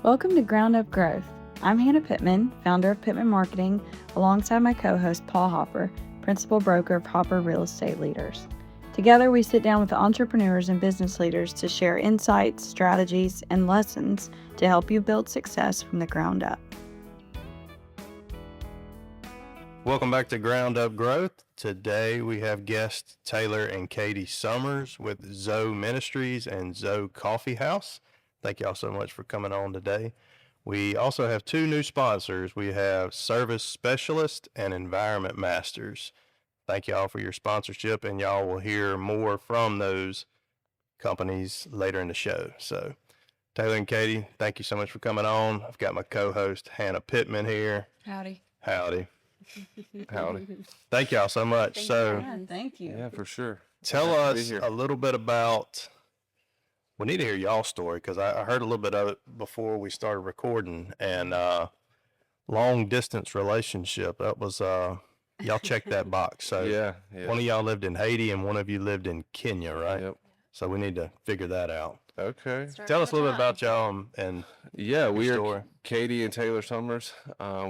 Welcome to Ground Up Growth. I'm Hannah Pittman, founder of Pittman Marketing, alongside my co-host Paul Hopper, principal broker of Hopper Real Estate Leaders. Together, we sit down with entrepreneurs and business leaders to share insights, strategies, and lessons to help you build success from the ground up. Welcome back to Ground Up Growth. Today we have guests Taylor and Katie Summers with Zoe Ministries and Zoe Coffee House. Thank y'all so much for coming on today. We also have two new sponsors. We have Service Specialist and Environment Masters. Thank y'all for your sponsorship, and y'all will hear more from those companies later in the show. So Taylor and Katie, thank you so much for coming on. I've got my co-host Hannah Pittman here. Howdy. Howdy. Thank y'all so much. Thank you. Yeah, for sure. Tell us a little bit about, we need to hear y'all's story because I heard a little bit of it before we started recording, and long distance relationship. That was, y'all checked that box. So Yeah. one of y'all lived in Haiti and one of you lived in Kenya, right? Yep. So we need to figure that out. Okay. Tell us a little bit about y'all and Yeah, we story. are Katie and Taylor Summers.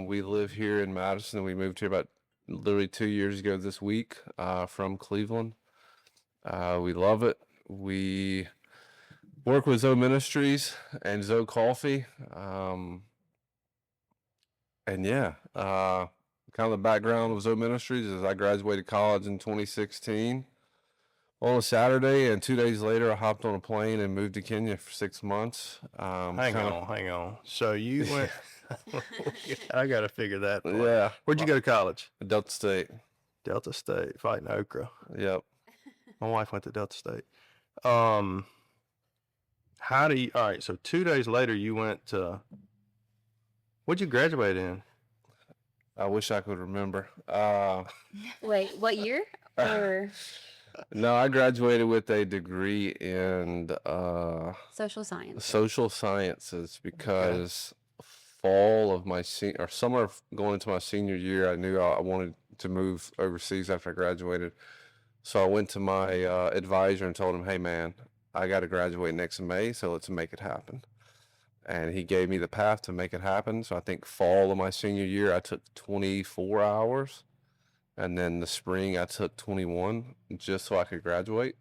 We live here in Madison. We moved here about literally 2 years ago this week from Cleveland. We love it. We work with Zoe Ministries and Zoe Coffee. And yeah, kind of the background of Zoe Ministries is I graduated college in 2016 on a Saturday, and 2 days later I hopped on a plane and moved to Kenya for 6 months. Hang on. So you went, I got to figure that part. Yeah. Where'd you go to college? Delta State. Delta State, fighting okra. Yep. My wife went to Delta State. All right, so 2 days later you went to, what'd you graduate in? I wish I could remember. Wait, what year? Or No, I graduated with a degree in social science? social sciences because fall of my or summer going into my senior year, I knew I wanted to move overseas after I graduated. So I went to my advisor and told him, "Hey, man, I got to graduate next May, so let's make it happen." And he gave me the path to make it happen. So I think fall of my senior year, I took 24 hours. And then the spring, I took 21 just so I could graduate.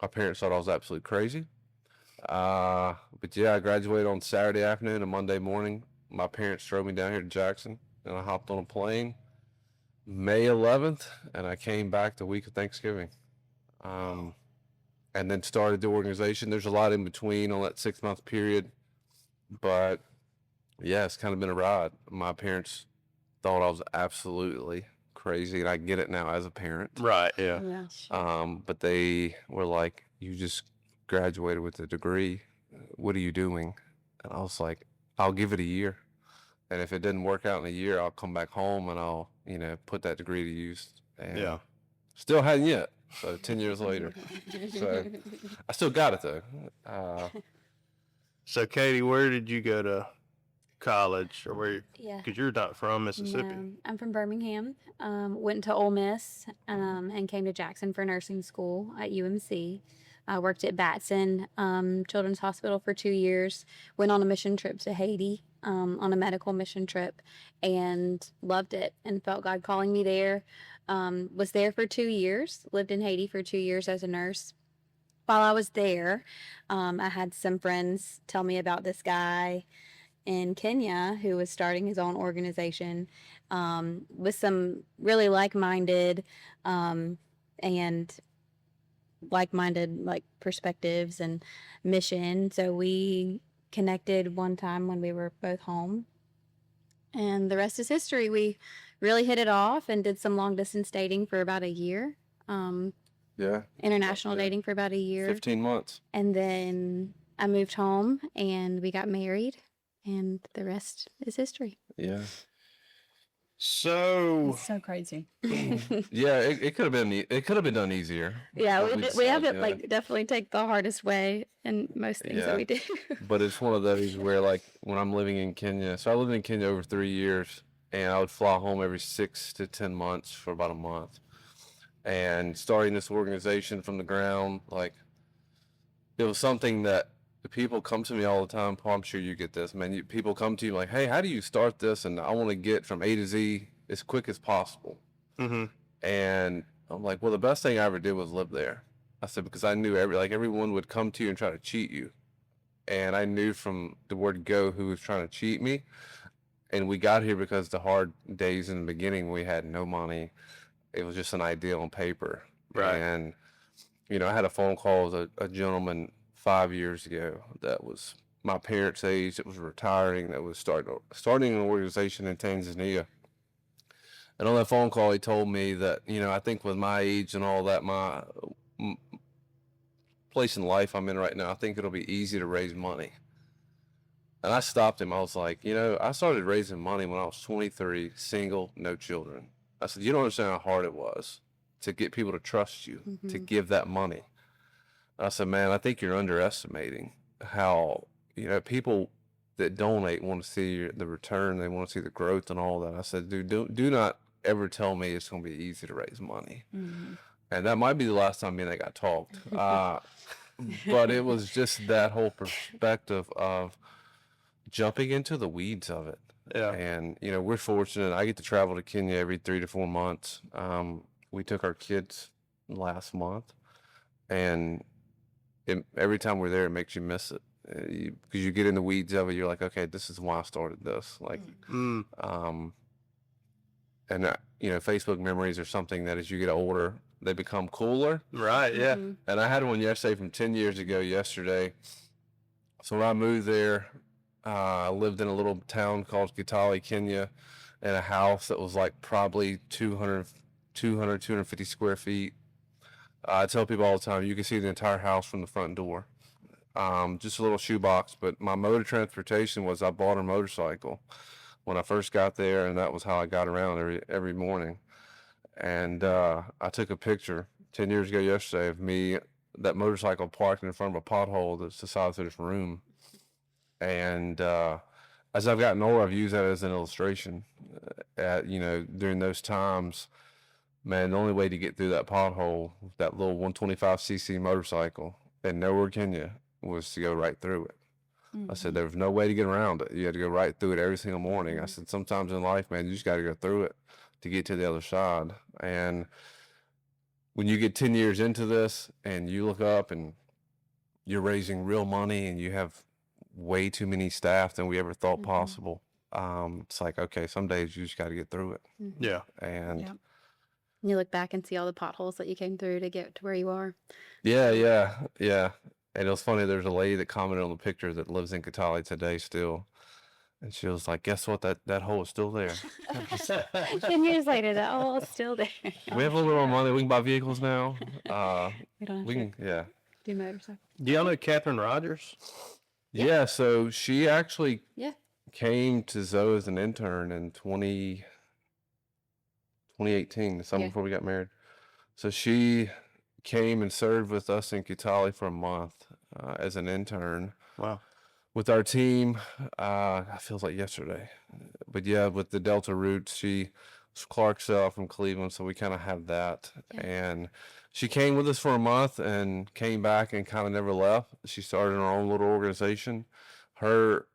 My parents thought I was absolutely crazy. But yeah, I graduated on Saturday afternoon and Monday morning. My parents drove me down here to Jackson, and I hopped on a plane May 11th, and I came back the week of Thanksgiving. And then started the organization. There's a lot in between on that 6-month period. But yeah, it's kind of been a ride. My parents thought I was absolutely crazy, and I get it now as a parent. Right, yeah. Yeah, sure. But they were like, "You just graduated with a degree. What are you doing?" And I was like, "I'll give it a year. And if it didn't work out in a year, I'll come back home and I'll, put that degree to use." And Yeah. still hadn't yet. So 10 years later. So I still got it though. So Katie, where did you go to college, or where? Yeah. Because you're not from Mississippi. No, I'm from Birmingham. Went to Ole Miss and came to Jackson for nursing school at UMC. I worked at Batson Children's Hospital for 2 years. Went on a mission trip to Haiti on a medical mission trip, and loved it and felt God calling me there. Was there for 2 years. Lived in Haiti for 2 years as a nurse. While I was there, I had some friends tell me about this guy in Kenya who was starting his own organization with some really like-minded perspectives and mission. So we connected one time when we were both home, and the rest is history. We really hit it off and did some long distance dating for about a year. Yeah. International dating for about a year. 15 months. And then I moved home and we got married, and the rest is history. Yeah. So It's so crazy. Yeah, it could have been done easier. Yeah, But we haven't decided, definitely take the hardest way in most things that we do. But it's one of those where, like, when I'm living in Kenya, so I lived in Kenya over 3 years, and I would fly home every 6 to 10 months for about a month. And starting this organization from the ground, like, it was something that the people come to me all the time. Paul, I'm sure you get this, man. People come to you like, hey, how do you start this? And I want to get from A to Z as quick as possible. Mm-hmm. And I'm like, well, the best thing I ever did was live there. I said, because I knew everyone would come to you and try to cheat you. And I knew from the word go who was trying to cheat me. And we got here because the hard days in the beginning, we had no money. It was just an idea on paper. Right. And, you know, I had a phone call with a gentleman 5 years ago that was my parents' age, that was retiring, that was starting an organization in Tanzania. And on that phone call, he told me that, you know, I think with my age and all that, my place in life I'm in right now, I think it'll be easy to raise money. And I stopped him. I was like, you know, I started raising money when I was 23, single, no children. I said, you don't understand how hard it was to get people to trust you, to give that money. I said, man, I think you're underestimating how, you know, people that donate want to see the return. They want to see the growth and all that. I said, dude, do not ever tell me it's going to be easy to raise money. And that might be the last time me and I got talked. But it was just that whole perspective of jumping into the weeds of it. Yeah. And, you know, we're fortunate. I get to travel to Kenya every 3 to 4 months. We took our kids last month, and every time we're there, it makes you miss it. Because you get in the weeds of it, you're like, okay, this is why I started this. Like, and you know, Facebook memories are something that as you get older, they become cooler. Right. Yeah. And I had one yesterday from 10 years ago yesterday. So when I moved there, I lived in a little town called Kitale, Kenya, in a house that was like probably 250 square feet. I tell people all the time, you can see the entire house from the front door. Just a little shoebox, but my mode of transportation was I bought a motorcycle when I first got there, and that was how I got around every morning. And I took a picture 10 years ago yesterday of me, that motorcycle parked in front of a pothole that's the size of this room. And as I've gotten older, I've used that as an illustration. You know, during those times, man, the only way to get through that pothole, that little 125cc motorcycle in nowhere, Kenya, was to go right through it. I said, there was no way to get around it. You had to go right through it every single morning. I said, sometimes in life, man, you just got to go through it to get to the other side. And when you get 10 years into this and you look up and you're raising real money and you have way too many staff than we ever thought possible, it's like, okay, some days you just got to get through it. Yeah. And you look back and see all the potholes that you came through to get to where you are. Yeah. And it was funny, there's a lady that commented on the picture that lives in Kitale today still. And she was like, guess what? That hole is still there. 10 years later, that hole is still there. We have a little more money. We can buy vehicles now. We don't have We to can, do motorcycle. Do y'all know Catherine Rogers? Yeah, so she actually Yeah. came to Zoe as an intern in 2018, the summer before we got married. So she came and served with us in Kitale for a month as an intern. Wow. With our team. It feels like yesterday. But yeah, with the Delta roots, she was Clarksville from Cleveland, so we kind of have that. Yeah. And she came with us for a month and came back and kind of never left. She started her own little organization. Her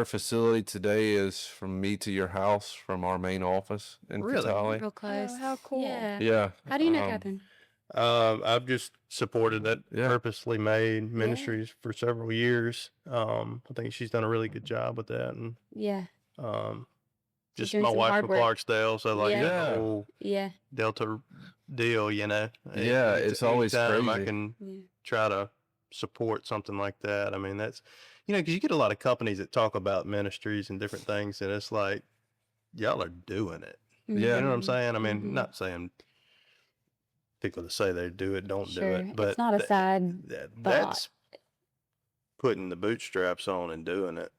facility today is from me to your house, from our main office in Really? Kitale. Real close. Oh, how cool. Yeah. Yeah. How do you know Catherine? I've just supported that Yeah. Purposely Made Ministries for several years. I think she's done a really good job with that, and Yeah. just doing my some wife hard from work. Clarksdale, so like Yeah. the whole Yeah. Delta deal, you know. Yeah, it's always anytime I crazy. can Yeah. try to support something like that. I mean, that's, you know, because you get a lot of companies that talk about ministries and different things, and it's like, y'all are doing it. Yeah. You know what I'm saying? I mean, Mhm. not saying people that say they do it don't Sure. do it, but It's not a side that's putting the bootstraps on and doing it.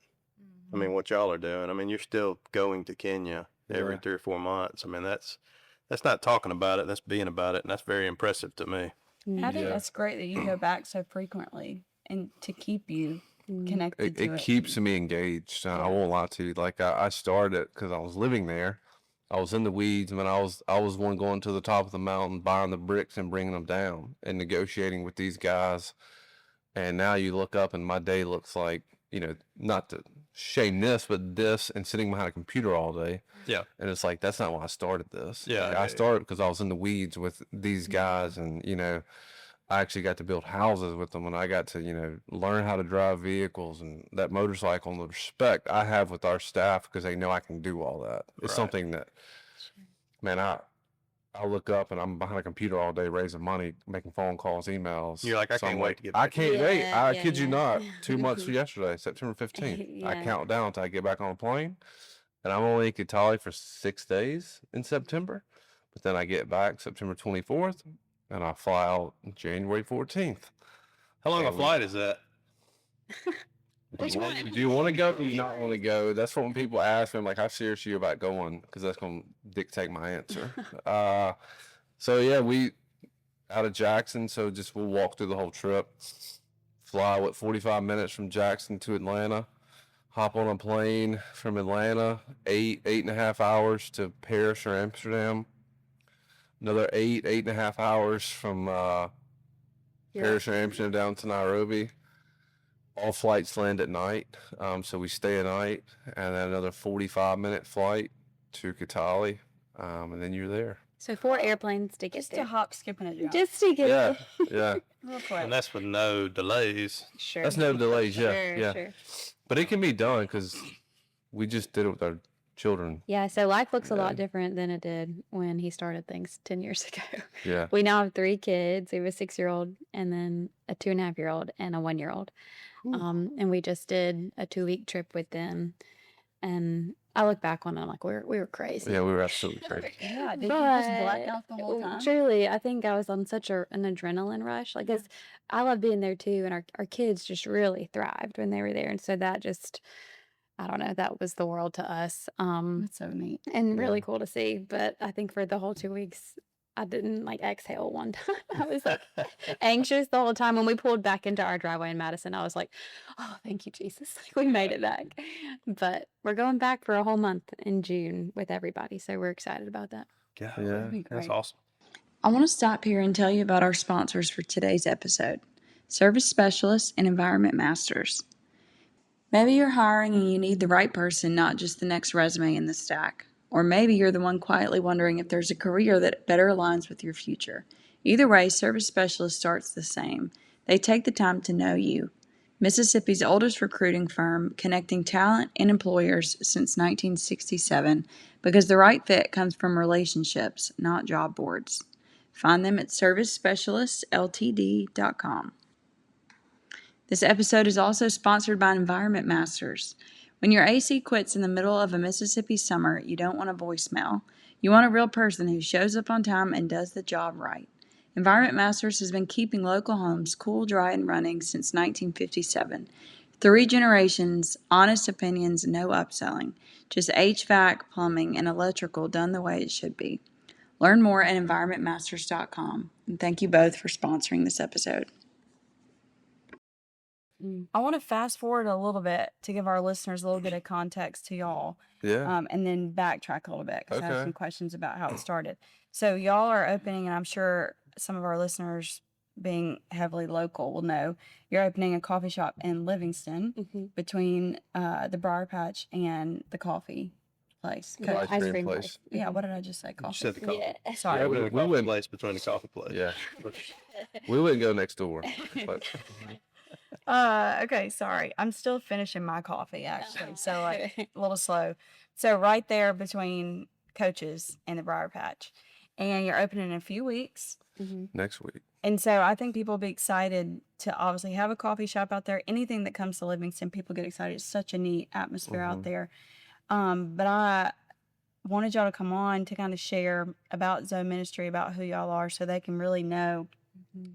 I mean, what y'all are doing. I mean, you're still going to Kenya every Yeah. 3 or 4 months. I mean, that's not talking about it. That's being about it, and that's very impressive to me. I think Yeah. that's great that you go back so frequently and to keep you connected to It keeps me engaged. I won't lie to you. Like I started because I was living there. I was in the weeds, man. I was one going to the top of the mountain, buying the bricks and bringing them down, and negotiating with these guys And now you look up and my day looks like, not to shame this, but this and sitting behind a computer all day. Yeah. And it's like, that's not why I started this. Yeah, Like, yeah, I yeah. started because I was in the weeds with these guys and, I actually got to build houses with them and I got to, learn how to drive vehicles and that motorcycle and the respect I have with our staff because they know I can do all that. It's Right. something that, man, I look up and I'm behind a computer all day raising money, making phone calls, emails. You're like, I So can't I'm wait like, to get I back to can't work." wait. Yeah, I yeah, kid you yeah. not. 2 months from yesterday, September 15th. I Yeah. count down till I get back on a plane. And I'm only in Cali for 6 days in September. But then I get back September 24th and I fly out January 14th. How long a And we- flight is that? Do you want to go or do you not want to go? That's what when people ask me, I'm like, how serious are you about going? Because that's going to dictate my answer. So yeah, we out of Jackson, so we'll walk through the whole trip. Fly 45 minutes from Jackson to Atlanta. Hop on a plane from Atlanta, 8.5 hours to Paris or Amsterdam. Another 8.5 hours from Paris or Amsterdam down to Nairobi. All flights land at night, so we stay a night, and then another 45-minute flight to Kitale, and then you're there. So 4 airplanes to get Just there. a hop, skip, and a jump. Just to get Yeah, there. yeah. Real quick. And that's with no delays. Sure. That's no delays, yeah, Sure, yeah. sure. But it can be done because we just did it with our children. Yeah, so life looks a Yeah. lot different than it did when he started things 10 years ago. Yeah, We now have 3 kids. We have a 6-year-old and then a 2.5-year-old and a 1-year-old. And we just did a 2-week trip with them. And I look back on it, I'm like, we were crazy. yeah, we were absolutely crazy. Yeah, did you just black But out the whole time? truly, I think I was on such an adrenaline rush. Like, 'cause I love being there too, and our kids just really thrived when they were there, and so that just, I don't know, that was the world to us. That's so neat. And really Yeah. cool to see. But I think for the whole 2 weeks, I didn't like exhale one time. I was like anxious the whole time. When we pulled back into our driveway in Madison, I was like, oh, thank you, Jesus. Like we made it back. But we're going back for a whole month in June with everybody. So we're excited about that. Yeah, Yeah. be that's great. awesome. I want to stop here and tell you about our sponsors for today's episode, Service Specialists and Environment Masters. Maybe you're hiring and you need the right person, not just the next resume in the stack. Or maybe you're the one quietly wondering if there's a career that better aligns with your future. Either way, Service Specialist starts the same. They take the time to know you. Mississippi's oldest recruiting firm, connecting talent and employers since 1967, because the right fit comes from relationships, not job boards. Find them at servicespecialistltd.com. This episode is also sponsored by Environment Masters. When your AC quits in the middle of a Mississippi summer, you don't want a voicemail. You want a real person who shows up on time and does the job right. Environment Masters has been keeping local homes cool, dry, and running since 1957. 3 generations, honest opinions, no upselling. Just HVAC, plumbing, and electrical done the way it should be. Learn more at environmentmasters.com. And thank you both for sponsoring this episode. I want to fast forward a little bit to give our listeners a little bit of context to y'all, Yeah. and then backtrack a little bit because I have Okay. some questions about how it started. So y'all are opening, and I'm sure some of our listeners, being heavily local, will know you're opening a coffee shop in Livingston between the Briar Patch and the coffee place. Yeah, Ice ice cream cream place. place. Yeah, what did I just say? You Coffee. said the coffee. Yeah. Sorry. Yeah, we- the we coffee went- place between the coffee place. Yeah. We wouldn't go next door. But Okay, sorry. I'm still finishing my coffee actually. So like a little slow. So right there between Coaches and the Briar Patch. And you're opening in a few weeks. next week. And so I think people will be excited to obviously have a coffee shop out there. Anything that comes to Livingston, people get excited. It's such a neat atmosphere out there. But I wanted y'all to come on to kind of share about Zoe Ministry, about who y'all are, so they can really know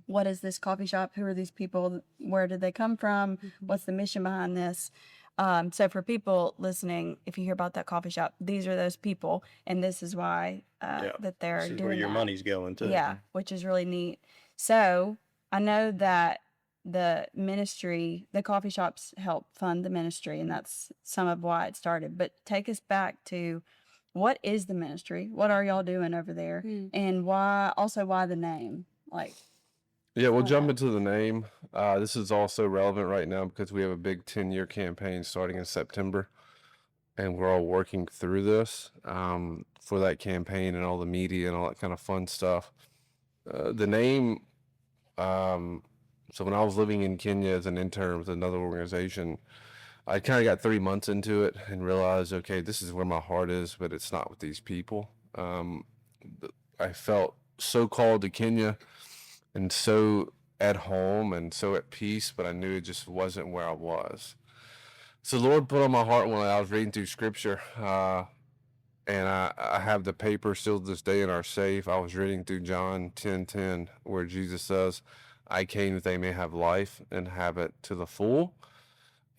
what is this coffee shop, who are these people, where did they come from, what's the mission behind this. So for people listening, if you hear about that coffee shop, these are those people, and this is why that they're This is doing where your that. money's going to. Yeah, which is really neat. So I know that the ministry, the coffee shops help fund the ministry, and that's some of why it started. But take us back to, what is the ministry? What are y'all doing over there? And why the name? Like, Yeah, we'll jump Uh, into the name. This is also relevant right now because we have a big 10-year campaign starting in September, and we're all working through this for that campaign and all the media and all that kind of fun stuff. The name, um, so when I was living in Kenya as an intern with another organization, I kind of got 3 months into it and realized, okay, this is where my heart is, but it's not with these people. I felt so called to Kenya and so at home and so at peace, but I knew it just wasn't where I was. So the Lord put on my heart when I was reading through scripture, and I have the paper still to this day in our safe. I was reading through John 10:10, where Jesus says, I came that they may have life and have it to the full.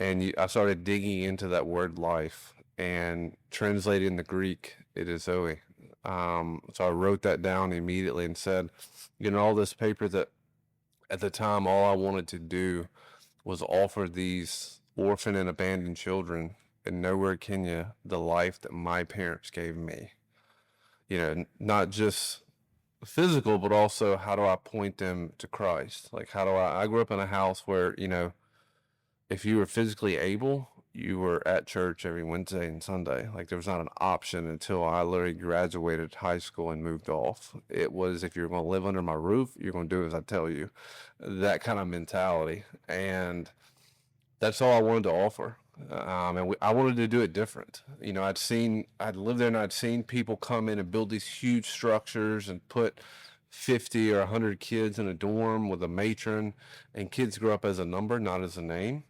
And I started digging into that word life, and translated in the Greek, it is Zoe. So I wrote that down immediately and said, all this paper that at the time, all I wanted to do was offer these orphan and abandoned children in nowhere Kenya the life that my parents gave me. Not just physical, but also how do I point them to Christ? Like, how do I grew up in a house where, if you were physically able, you were at church every Wednesday and Sunday. Like, there was not an option until I literally graduated high school and moved off. It was, if you're going to live under my roof, you're going to do as I tell you. That kind of mentality. And that's all I wanted to offer. I wanted to do it different. I'd lived there and I'd seen people come in and build these huge structures and put 50 or 100 kids in a dorm with a matron, and kids grew up as a number, not as a name.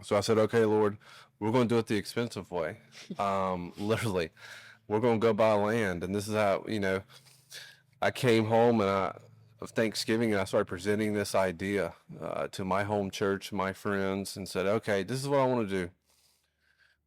So I said, okay, Lord, we're going to do it the expensive way. Literally, we're going to go buy land. And this is how, I came home of Thanksgiving, and I started presenting this idea to my home church, my friends, and said, okay, this is what I want to do.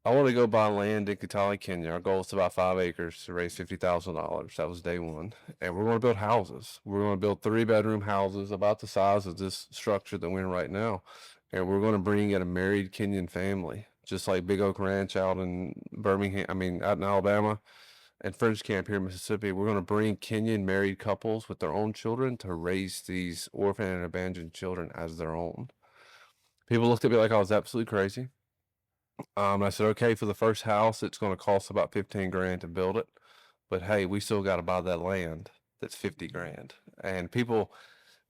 I want to go buy land in Kitale, Kenya. Our goal is to buy 5 acres to raise $50,000. That was day one. And we're going to build houses. We're going to build 3-bedroom houses about the size of this structure that we're in right now. And we're going to bring in a married Kenyan family, just like Big Oak Ranch out in out in Alabama, and French Camp here in Mississippi. We're going to bring Kenyan married couples with their own children to raise these orphan and abandoned children as their own. People looked at me like I was absolutely crazy. I said, okay, for the first house, it's going to cost about 15 grand to build it. But hey, we still got to buy that land. That's 50 grand. And people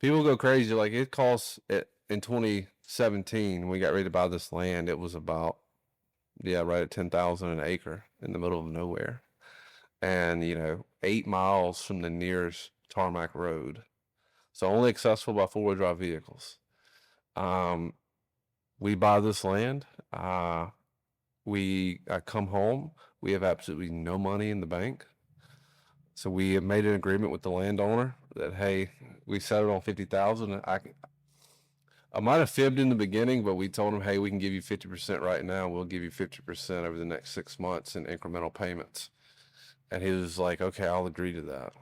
go crazy. Like, it costs it in 2017, we got ready to buy this land. It was about, right at 10,000 an acre in the middle of nowhere. And, 8 miles from the nearest tarmac road. So only accessible by 4-wheel drive vehicles. We buy this land. I come home. We have absolutely no money in the bank. So we have made an agreement with the landowner that, hey, we settled on 50,000. I might have fibbed in the beginning, but we told him, hey, we can give you 50% right now. We'll give you 50% over the next 6 months in incremental payments. And he was like, okay, I'll agree to that.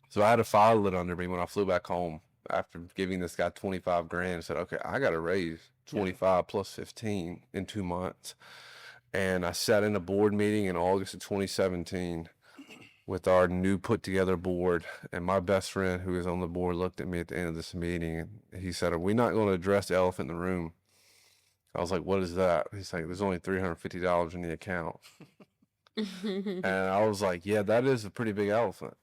So I had a file it under me when I flew back home after giving this guy 25 grand. I said, okay, I got to raise 25 plus 15 in 2 months. And I sat in a board meeting in August of 2017 with our new put together board, and my best friend who was on the board looked at me at the end of this meeting and he said, are we not going to address the elephant in the room? I was like, what is that? He's like, there's only $350 in the account. And I was like, yeah, that is a pretty big elephant.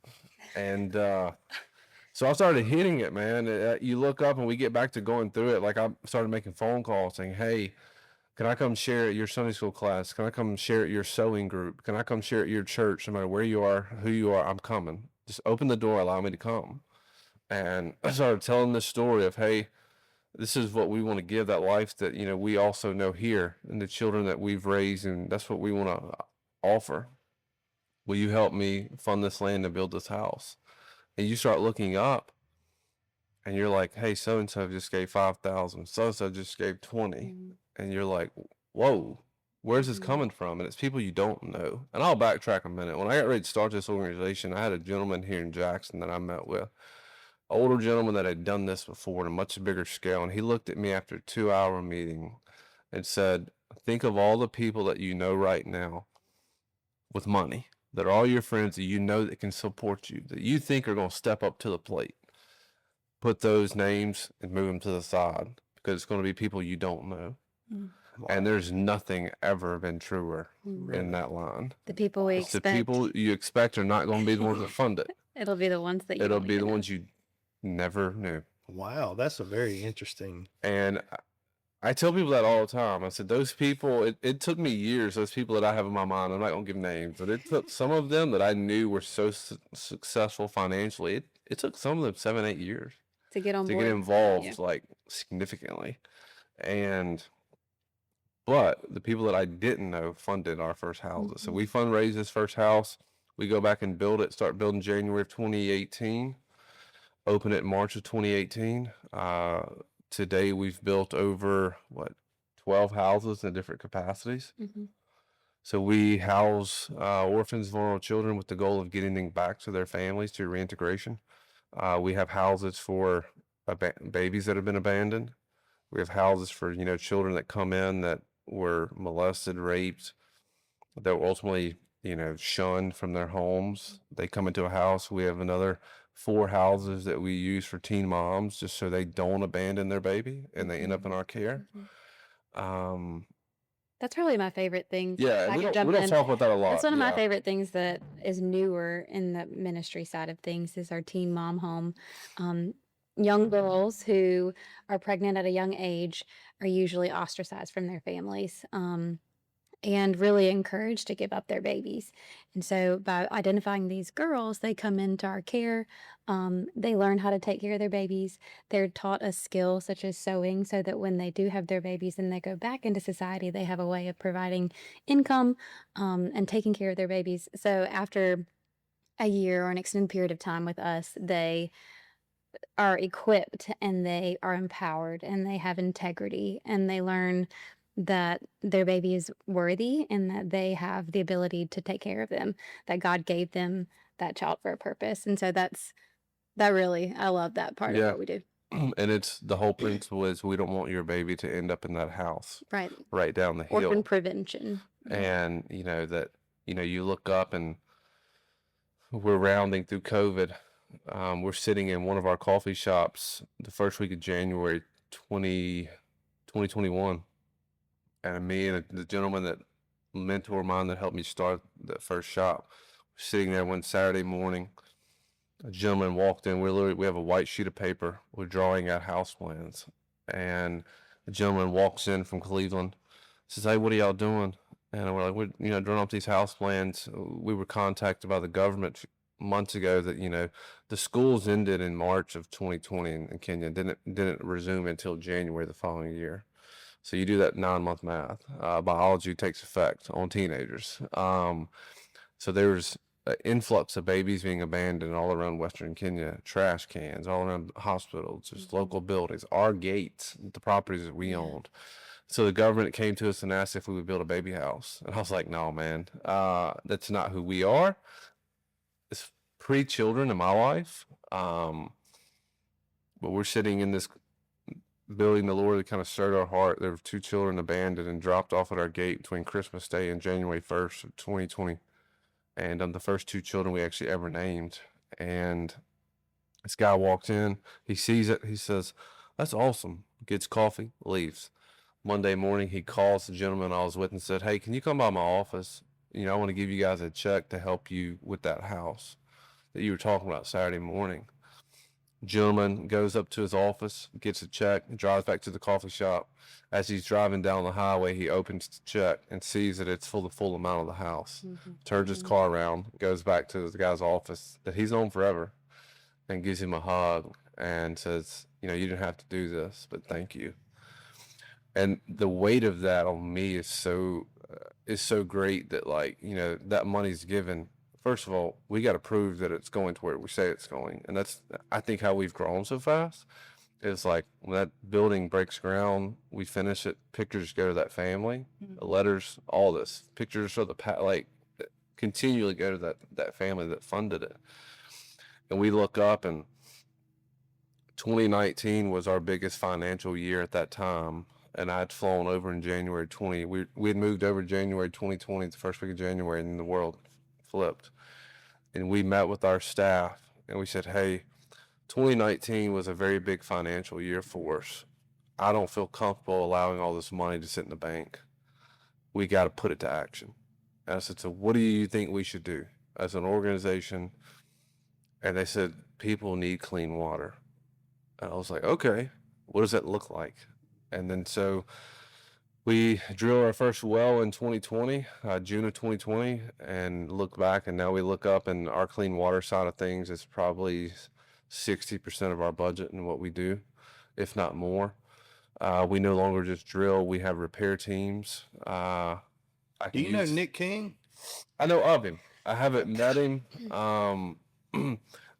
And so I started hitting it, man. You look up and we get back to going through it. Like, I started making phone calls saying, hey, can I come share at your Sunday school class? Can I come share at your sewing group? Can I come share at your church? No matter where you are, who you are, I'm coming. Just open the door, allow me to come. And I started telling this story of, hey, this is what we want to give, that life that, we also know here, and the children that we've raised, and that's what we want to offer. Will you help me fund this land and build this house? And you start looking up, and you're like, hey, so-and-so just gave 5,000. So-and-so just gave 20. And you're like, whoa, where's this coming from? And it's people you don't know. And I'll backtrack a minute. When I got ready to start this organization, I had a gentleman here in Jackson that I met with, an older gentleman that had done this before on a much bigger scale. And he looked at me after a 2-hour meeting and said, think of all the people that you know right now with money, that are all your friends that you know that can support you, that you think are going to step up to the plate. put those names and move them to the side, because it's going to be people you don't know. And there's nothing ever been truer in that line. The people we It's the expect. people you expect are not going to be the ones that fund it. It'll be the ones that you It'll don't be even the know. ones you never knew. Wow, that's a very interesting. And I tell people that all the time. I said, those people, it took me years, those people that I have in my mind, I'm not going to give names, but it took some of them that I knew were so successful financially. It took some of them 7, 8 years To get on to board. get involved, Yeah. like significantly. But the people that I didn't know funded our first houses. So we fundraised this first house. We go back and build it, start building January of 2018, open it in March of 2018. Today we've built over 12 houses in different capacities. So we house orphans, vulnerable children with the goal of getting them back to their families through reintegration. We have houses for babies that have been abandoned. We have houses for, children that come in that were molested, raped, that were ultimately, shunned from their homes. They come into a house. We have another 4 houses that we use for teen moms, just so they don't abandon their baby and they end up in our care. That's probably my favorite thing. Yeah, I we could don't jump in. talk about that a lot. That's one of my yeah. favorite things that is newer in the ministry side of things is our teen mom home. Young girls who are pregnant at a young age are usually ostracized from their families. And really encouraged to give up their babies. And so by identifying these girls, they come into our care. They learn how to take care of their babies. They're taught a skill such as sewing so that when they do have their babies and they go back into society, they have a way of providing income and taking care of their babies. So after a year or an extended period of time with us, they are equipped and they are empowered and they have integrity and they learn that their baby is worthy and that they have the ability to take care of them, that God gave them that child for a purpose. And so I love that part of what we do. And it's the whole principle is we don't want your baby to end up in that house right down the hill. Orphan prevention. And you look up and we're rounding through COVID. We're sitting in one of our coffee shops the first week of January 2021. And me and the gentleman that mentor of mine that helped me start that first shop, we're sitting there one Saturday morning. A gentleman walked in. We have a white sheet of paper. We're drawing out house plans. And a gentleman walks in from Cleveland, says, "Hey, what are y'all doing?" And we're like, "We're drawing up these house plans." We were contacted by the government months ago that, the schools ended in March of 2020 in Kenya, didn't resume until January the following year. So you do that 9-month math. Biology takes effect on teenagers. So there's an influx of babies being abandoned all around Western Kenya, trash cans, all around hospitals, just local buildings, our gates, the properties that we owned. So the government came to us and asked if we would build a baby house. And I was like, no, man, that's not who we are. It's pre-children in my life. But we're sitting in this building the Lord that kind of stirred our heart. There were 2 children abandoned and dropped off at our gate between Christmas Day and January 1st of 2020. And the first 2 children we actually ever named. And this guy walks in, he sees it, he says, "That's awesome." Gets coffee, leaves. Monday morning, he calls the gentleman I was with and said, "Hey, can you come by my office? I want to give you guys a check to help you with that house that you were talking about Saturday morning." Gentleman goes up to his office, gets a check, drives back to the coffee shop. As he's driving down the highway, he opens the check and sees that it's for the full amount of the house. Turns his car around, goes back to the guy's office that he's known forever, and gives him a hug and says, "You didn't have to do this, but thank you." And the weight of that on me is so great that that money's given. First of all, we got to prove that it's going to where we say it's going. And that's, I think, how we've grown so fast. It's like when that building breaks ground, we finish it, pictures go to that family, letters, all this, pictures of continually go to that family that funded it. And we look up, and 2019 was our biggest financial year at that time. And I'd flown over in January 20. We had moved over January 2020, the first week of January, and the world flipped. And we met with our staff and we said, "Hey, 2019 was a very big financial year for us. I don't feel comfortable allowing all this money to sit in the bank. We got to put it to action. And I said, so what do you think we should do as an organization? And they said, people need clean water. And I was like, okay, what does that look like? And then so we drilled our first well in 2020, June of 2020, and look back, and now we look up, and our clean water side of things is probably 60% of our budget in what we do, if not more. We no longer just drill; we have repair teams. Do you know Nick King? I know of him. I haven't met him.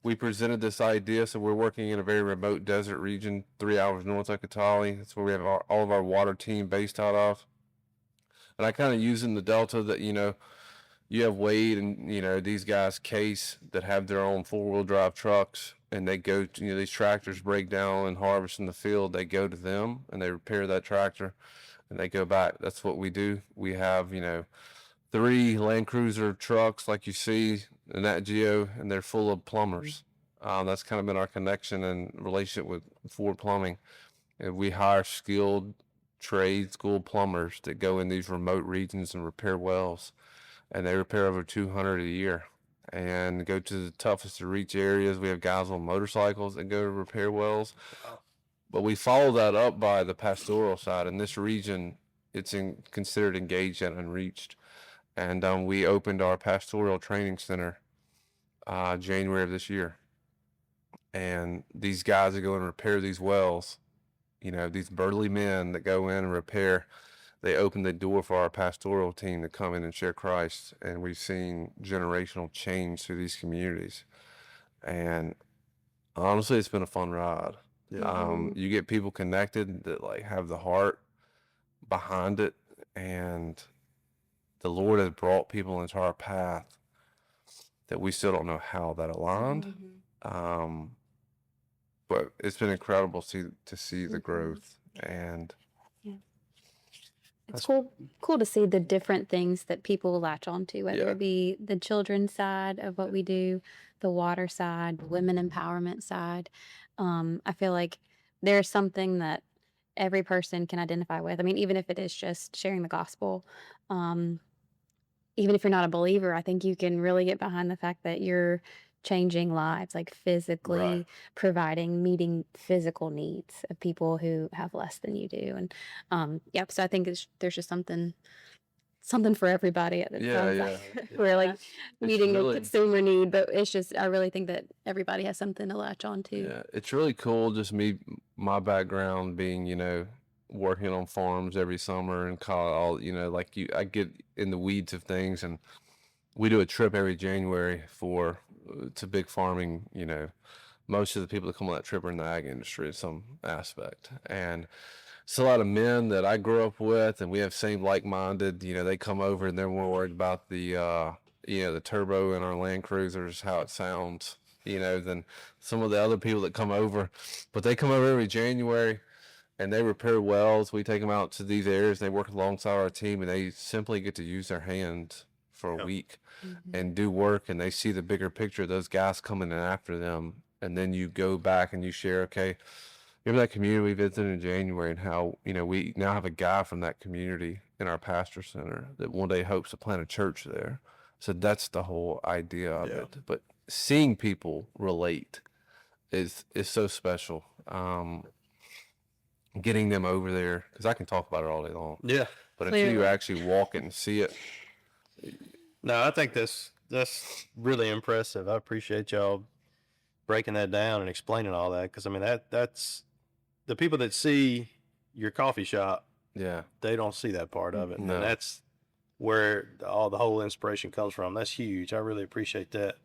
We presented this idea, so we're working in a very remote desert region, 3 hours north of Katali. That's where we have all of our water team based out of. And I kind of use in the Delta that, you have Wade and, these guys, Case, that have their own 4-wheel drive trucks, and they go to, these tractors break down and harvest in the field. They go to them and they repair that tractor and they go back. That's what we do. We have, 3 Land Cruiser trucks like you see in that Geo, and they're full of plumbers. That's kind of been our connection and relationship with Ford Plumbing. And we hire skilled trade school plumbers that go in these remote regions and repair wells. And they repair over 200 a year and go to the toughest to reach areas. We have guys on motorcycles that go to repair wells. But we follow that up by the pastoral side. In this region, it's considered engaged and unreached. And we opened our pastoral training center January of this year. And these guys that go and repair these wells, these burly men that go in and repair, they open the door for our pastoral team to come in and share Christ. And we've seen generational change through these communities. And honestly, it's been a fun ride. Yeah. You get people connected that have the heart behind it, and the Lord has brought people into our path that we still don't know how that aligned. But it's been incredible to see the growth, and it's cool to see the different things that people latch onto, whether it be the children's side of what we do, the water side, the women empowerment side. I feel like there's something that every person can identify with. I mean, even if it is just sharing the gospel, even if you're not a believer, I think you can really get behind the fact that you're changing lives, physically providing, meeting physical needs of people who have less than you do. And so I think there's just something for everybody. It sounds like we're meeting a consumer need, but it's just, I really think that everybody has something to latch on to. Yeah, it's really cool. Just my background being, working on farms every summer and I get in the weeds of things, and we do a trip every January to big farming. Most of the people that come on that trip are in the ag industry in some aspect, and it's a lot of men that I grew up with, and we have same like-minded. They come over and they're more worried about the the turbo in our Land Cruisers, how it sounds, than some of the other people that come over. But they come over every January and they repair wells. We take them out to these areas. They work alongside our team, and they simply get to use their hands for a week and do work, and they see the bigger picture of those guys coming in after them. And then you go back and you share, okay, remember that community we visited in January, and how, we now have a guy from that community in our pastor center that one day hopes to plant a church there. So that's the whole idea of it. But seeing people relate is so special. Getting them over there, because I can talk about it all day long. Yeah. But until you actually walk it and see it. No, I think that's really impressive. I appreciate y'all breaking that down and explaining all that, because that's the people that see your coffee shop. Yeah, they don't see that part of it. No. And that's where the whole inspiration comes from. That's huge. I really appreciate that.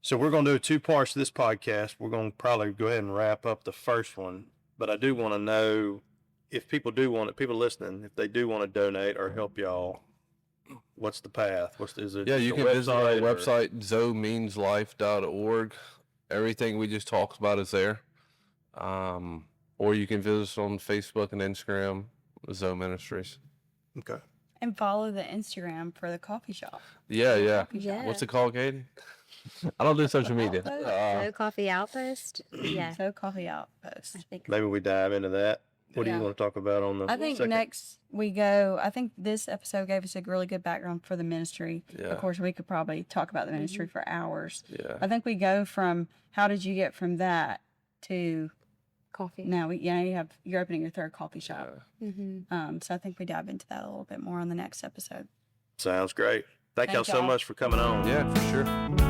So we're going to do 2 parts of this podcast. We're going to probably go ahead and wrap up the first one, but I do want to know if people listening, if they do want to donate or help y'all, what's the path? Is it? Yeah, you can visit our website, zoemeanslife.org. Everything we just talked about is there. Or you can visit us on Facebook and Instagram, Zoe Ministries. Okay. And follow the Instagram for the coffee shop. Yeah. What's it called, Katie? I don't do social media. So Coffee Outpost. Yeah, So Coffee Outpost. I think. Maybe we dive into that. What do Yeah. you want to talk about on the I think second? next we go. I think this episode gave us a really good background for the ministry. Yeah. Of course, we could probably talk about the ministry for hours. Yeah. I think we go from how did you get from that to Coffee. now? You're opening your third coffee shop. Mm-hmm. So I think we dive into that a little bit more on the next episode. Sounds great. Thank y'all Thank so y'all. much for coming on. Yeah, for sure.